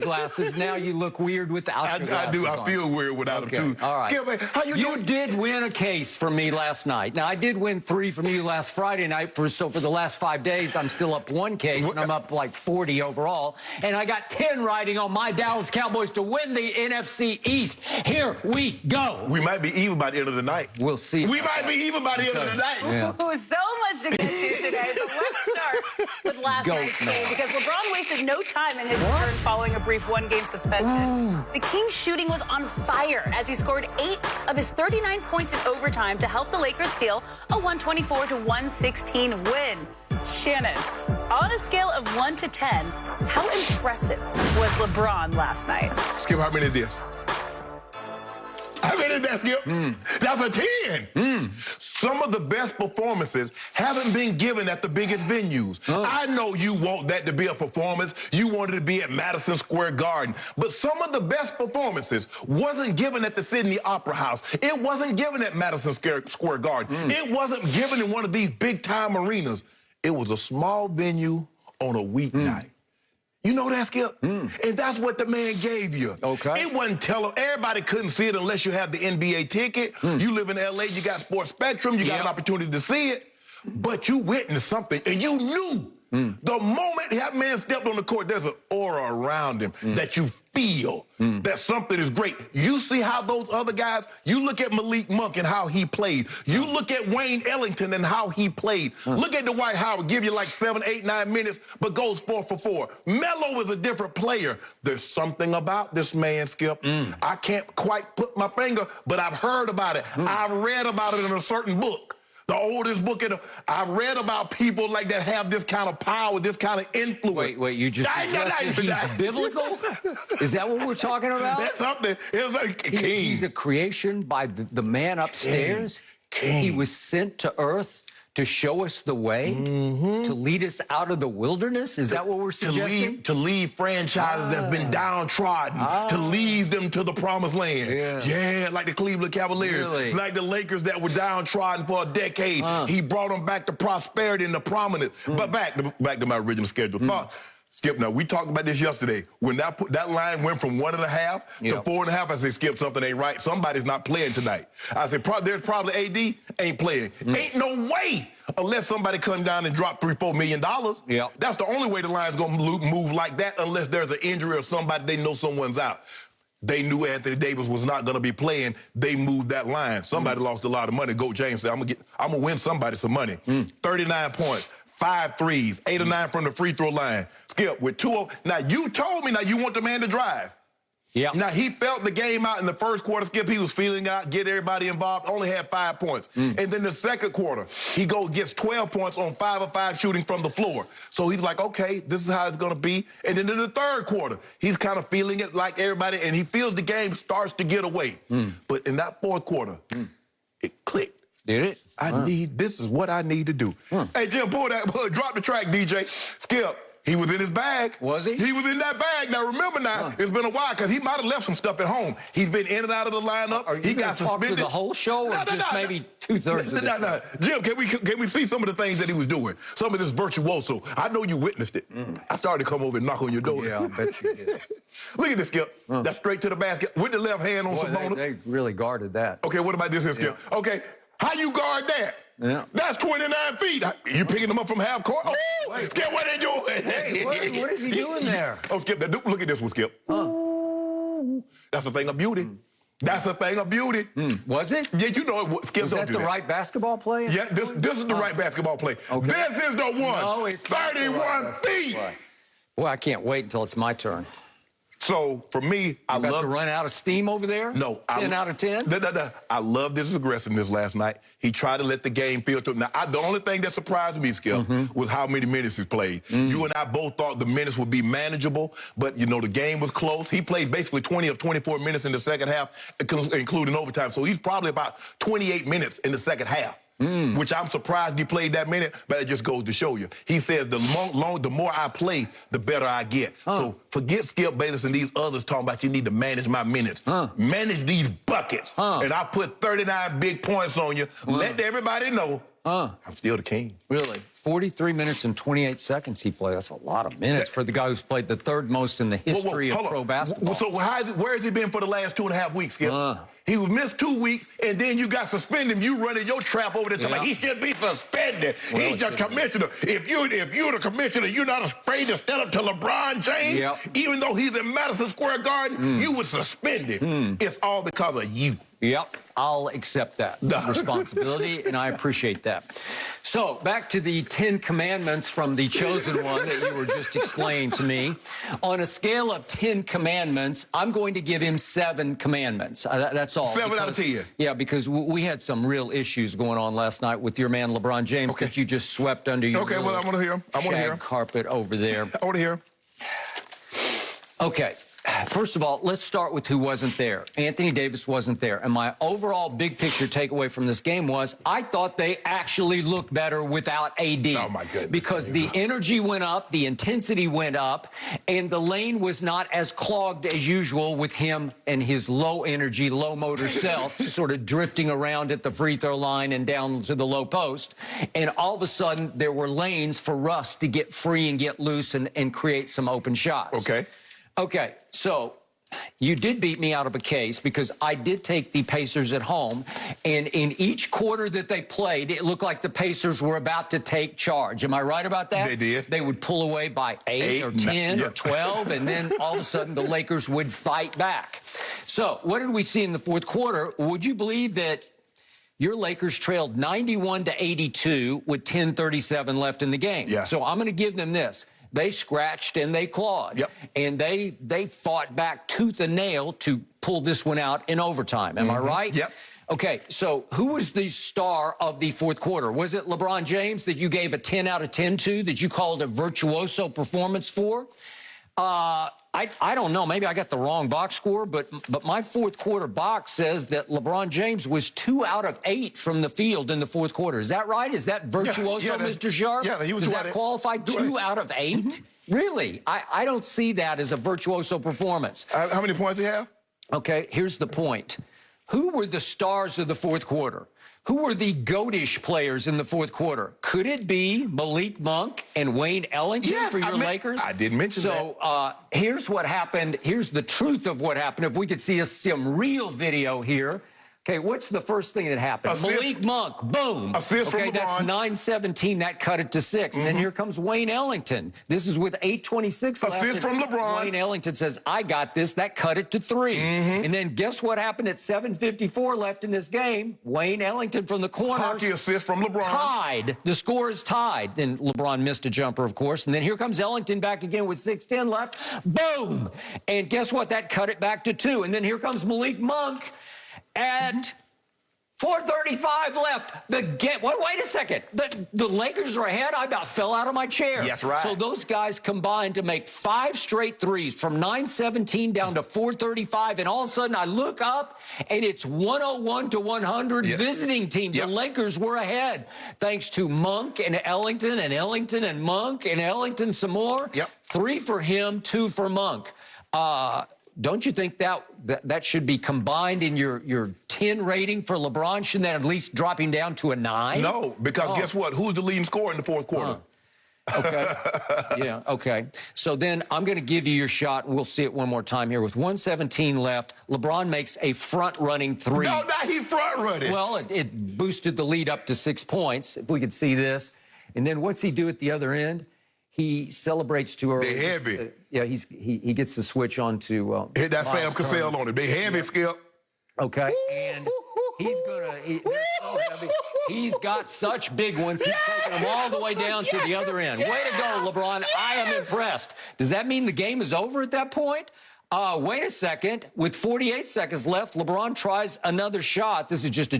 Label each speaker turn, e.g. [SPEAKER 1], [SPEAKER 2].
[SPEAKER 1] glasses. Now you look weird without your glasses
[SPEAKER 2] I feel weird without them, too.
[SPEAKER 1] All right.
[SPEAKER 2] Skip, man, how you doing?
[SPEAKER 1] You did win a case for me last night. Now, I did win 3 from you last Friday night. So for the last 5 days, I'm still up 1 case, and I'm up like 40 overall. And I got 10 riding on my Dallas Cowboys to win the NFC East. Here we go.
[SPEAKER 2] We might be even by the end of the night.
[SPEAKER 1] We'll see.
[SPEAKER 2] We might be even by the end of the night.
[SPEAKER 1] Yeah.
[SPEAKER 3] Ooh, so much to get to today, but let's start with last night's game, because LeBron wasted no time in his return following a brief 1-game suspension. The Kings' shooting was on fire as he scored 8 of his 39 points in overtime to help the Lakers steal a 124-116 win. Shannon, on a scale of 1 to 10, how impressive was LeBron last night?
[SPEAKER 2] Skip, how many is this? How many is that, Skip? That's a 10. Some of the best performances haven't been given at the biggest venues. I know you want that to be a performance. You wanted to be at Madison Square Garden. But some of the best performances wasn't given at the Sydney Opera House. It wasn't given at Madison Square Garden. It wasn't given in one of these big-time arenas. It was a small venue on a weeknight. You know that, Skip? And that's what the man gave you.
[SPEAKER 1] Okay.
[SPEAKER 2] It wasn't everybody couldn't see it unless you have the NBA ticket. You live in LA, you got Sports Spectrum, you got an opportunity to see it. But you witnessed something, and you knew the moment that man stepped on the court, there's an aura around him that you feel that something is great. You see how those other guys, you look at Malik Monk and how he played. You look at Wayne Ellington and how he played. Look at Dwight Howard, give you like 7, 8, 9 minutes, but goes 4 for 4. Melo is a different player. There's something about this man, Skip. I can't quite put my finger, but I've heard about it. I've read about it in a certain book. The oldest book I've read about people like that have this kind of power, this kind of influence.
[SPEAKER 1] Wait, you just suggested he's biblical? Is that what we're talking about?
[SPEAKER 2] That's something. It was like king.
[SPEAKER 1] He's a creation by the man upstairs.
[SPEAKER 2] King.
[SPEAKER 1] He was sent to earth to show us the way, to lead us out of the wilderness? Is that what we're suggesting?
[SPEAKER 2] To lead franchises that's been downtrodden, to lead them to the promised land. Yeah, like the Cleveland Cavaliers, like the Lakers that were downtrodden for a decade. He brought them back to prosperity and to prominence. But back to my original schedule. Skip, now, we talked about this yesterday. When that line went from 1.5 to 4.5, I said, Skip, something ain't right. Somebody's not playing tonight. I said, there's probably AD ain't playing. Ain't no way unless somebody comes down and drop $3-4 million. That's the only way the line's going to move like that, unless there's an injury or somebody they know someone's out. They knew Anthony Davis was not going to be playing. They moved that line. Somebody lost a lot of money. Go James said, I'm gonna win somebody some money. 39 points. 5 threes, 8 or 9 from the free throw line. Skip, with 2. Now, you told me now you want the man to drive. Now, he felt the game out in the first quarter, Skip. He was feeling out, get everybody involved, only had 5 points. And then the second quarter, he gets 12 points on 5 of 5 shooting from the floor. So he's like, okay, this is how it's going to be. And then in the third quarter, he's kind of feeling it like everybody, and he feels the game starts to get away. But in that fourth quarter, it clicked.
[SPEAKER 1] Did it?
[SPEAKER 2] This is what I need to do. Hey, Jim, drop the track, DJ. Skip, he was in his bag.
[SPEAKER 1] Was he?
[SPEAKER 2] He was in that bag. Now, remember now, it's been a while because he might have left some stuff at home. He's been in and out of the lineup.
[SPEAKER 1] Are you going to talk through the whole show or just maybe 2/3 of it?
[SPEAKER 2] Jim, can we see some of the things that he was doing? Some of this virtuoso. I know you witnessed it. I started to come over and knock on your door.
[SPEAKER 1] Yeah, I bet you did.
[SPEAKER 2] Look at this, Skip. That's straight to the basket with the left hand on Sabonis.
[SPEAKER 1] They really guarded that.
[SPEAKER 2] Okay, what about this here, Skip? Okay. How you guard that? That's 29 feet. You picking them up from half court? Oh, Skip, what they doing?
[SPEAKER 1] Hey, what is he doing there?
[SPEAKER 2] Oh, Skip, look at this one, Skip. Ooh, that's a thing of beauty. That's a thing of beauty.
[SPEAKER 1] Was it?
[SPEAKER 2] Yeah, you know it. Skip,
[SPEAKER 1] was that the right basketball play?
[SPEAKER 2] Yeah, this is the right basketball play. This is the one.
[SPEAKER 1] No, it's
[SPEAKER 2] 31 feet.
[SPEAKER 1] Boy, I can't wait until it's my turn.
[SPEAKER 2] So, for me, I love...
[SPEAKER 1] to run out of steam over there?
[SPEAKER 2] No.
[SPEAKER 1] 10 out of 10?
[SPEAKER 2] I love this aggressiveness last night. He tried to let the game filter. Now, the only thing that surprised me, Skip, was how many minutes he played. You and I both thought the minutes would be manageable, but, you know, the game was close. He played basically 20 of 24 minutes in the second half, including overtime. So he's probably about 28 minutes in the second half. Which I'm surprised he played that minute, but it just goes to show you. He says the more I play, the better I get. So forget Skip Bayless and these others talking about you need to manage my minutes. Manage these buckets. And I put 39 big points on you. Let everybody know I'm still the king.
[SPEAKER 1] Really? 43 minutes and 28 seconds he played. That's a lot of minutes for the guy who's played the third most in the history of pro basketball.
[SPEAKER 2] So where has he been for the last 2.5 weeks, Skip? He was missed 2 weeks, and then you got suspended. You running your trap over there. He should be suspended.
[SPEAKER 1] Well,
[SPEAKER 2] he's the commissioner. If you're the commissioner, you're not afraid to stand up to LeBron James. Even though he's in Madison Square Garden, you would suspend him. It's all because of you.
[SPEAKER 1] Yep, I'll accept that responsibility, and I appreciate that. So, back to the 10 commandments from the chosen one that you were just explaining to me. On a scale of 10 commandments, I'm going to give him 7 commandments. That's all.
[SPEAKER 2] 7 out of 10.
[SPEAKER 1] Yeah, because we had some real issues going on last night with your man LeBron James that you just swept under your
[SPEAKER 2] well, I want to hear him. I want to hear him.
[SPEAKER 1] Carpet over there.
[SPEAKER 2] I want to hear him.
[SPEAKER 1] Okay. First of all, let's start with who wasn't there. Anthony Davis wasn't there. And my overall big picture takeaway from this game was I thought they actually looked better without AD.
[SPEAKER 2] Oh, my goodness.
[SPEAKER 1] Because the energy went up, the intensity went up, and the lane was not as clogged as usual with him and his low energy, low motor self sort of drifting around at the free throw line and down to the low post. And all of a sudden, there were lanes for Russ to get free and get loose and create some open shots. Okay, so you did beat me out of a case because I did take the Pacers at home, and in each quarter that they played, it looked like the Pacers were about to take charge. Am I right about that?
[SPEAKER 2] They did.
[SPEAKER 1] They would pull away by 8 or 10 or 12, and then all of a sudden the Lakers would fight back. So what did we see in the fourth quarter? Would you believe that your Lakers trailed 91-82 with 10:37 left in the game? So I'm going to give them this. They scratched and they clawed. And they fought back tooth and nail to pull this one out in overtime. Am I right? Okay, so who was the star of the fourth quarter? Was it LeBron James that you gave a 10 out of 10 to, that you called a virtuoso performance for? I don't know. Maybe I got the wrong box score, but my fourth quarter box says that LeBron James was 2 out of 8 from the field in the fourth quarter. Is that right? Is that virtuoso, Mr. Sharp?
[SPEAKER 2] He was
[SPEAKER 1] Does that qualify? 2 out of 8? Really? I don't see that as a virtuoso performance.
[SPEAKER 2] How many points did he have?
[SPEAKER 1] Okay, here's the point. Who were the stars of the fourth quarter? Who were the goatish players in the fourth quarter? Could it be Malik Monk and Wayne Ellington for your Lakers?
[SPEAKER 2] I didn't mention that.
[SPEAKER 1] So here's what happened. Here's the truth of what happened. If we could see some real video here. Okay, what's the first thing that happened? Malik Monk, boom.
[SPEAKER 2] Assist from LeBron.
[SPEAKER 1] That's 9:17. That cut it to 6. And then here comes Wayne Ellington. This is with 8:26 left.
[SPEAKER 2] Assist from LeBron.
[SPEAKER 1] Wayne Ellington says, I got this. That cut it to 3. And then guess what happened at 7:54 left in this game? Wayne Ellington from the corner.
[SPEAKER 2] Hockey assist from LeBron.
[SPEAKER 1] Tied. The score is tied. Then LeBron missed a jumper, of course. And then here comes Ellington back again with 6:10 left. Boom. And guess what? That cut it back to 2. And then here comes Malik Monk at 4:35 left. Wait a second. The Lakers are ahead. I about fell out of my chair.
[SPEAKER 2] That's right.
[SPEAKER 1] So those guys combined to make 5 straight threes from 9:17 down to 4:35. And all of a sudden I look up and it's 101-100 visiting team. The Lakers were ahead thanks to Monk and Ellington and Monk and Ellington some more. 3 for him, 2 for Monk. Don't you think that should be combined in your 10 rating for LeBron? Shouldn't that at least drop him down to a 9?
[SPEAKER 2] No, because guess what? Who's the leading scorer in the fourth quarter?
[SPEAKER 1] Okay. So then I'm going to give you your shot, and we'll see it one more time here. With 1:17 left, LeBron makes a front-running 3.
[SPEAKER 2] No, he front-running.
[SPEAKER 1] Well, it boosted the lead up to 6 points, if we could see this. And then what's he do at the other end? He celebrates too early.
[SPEAKER 2] They heavy.
[SPEAKER 1] He gets the switch on to
[SPEAKER 2] hit that Sam Cassell on it. They heavy, Skip.
[SPEAKER 1] Okay, and they're so heavy. He's got such big ones. He's taking them all the way down to the other end. Way to go, LeBron. I am impressed. Does that mean the game is over at that point? Wait a second. With 48 seconds left, LeBron tries another shot. This is just a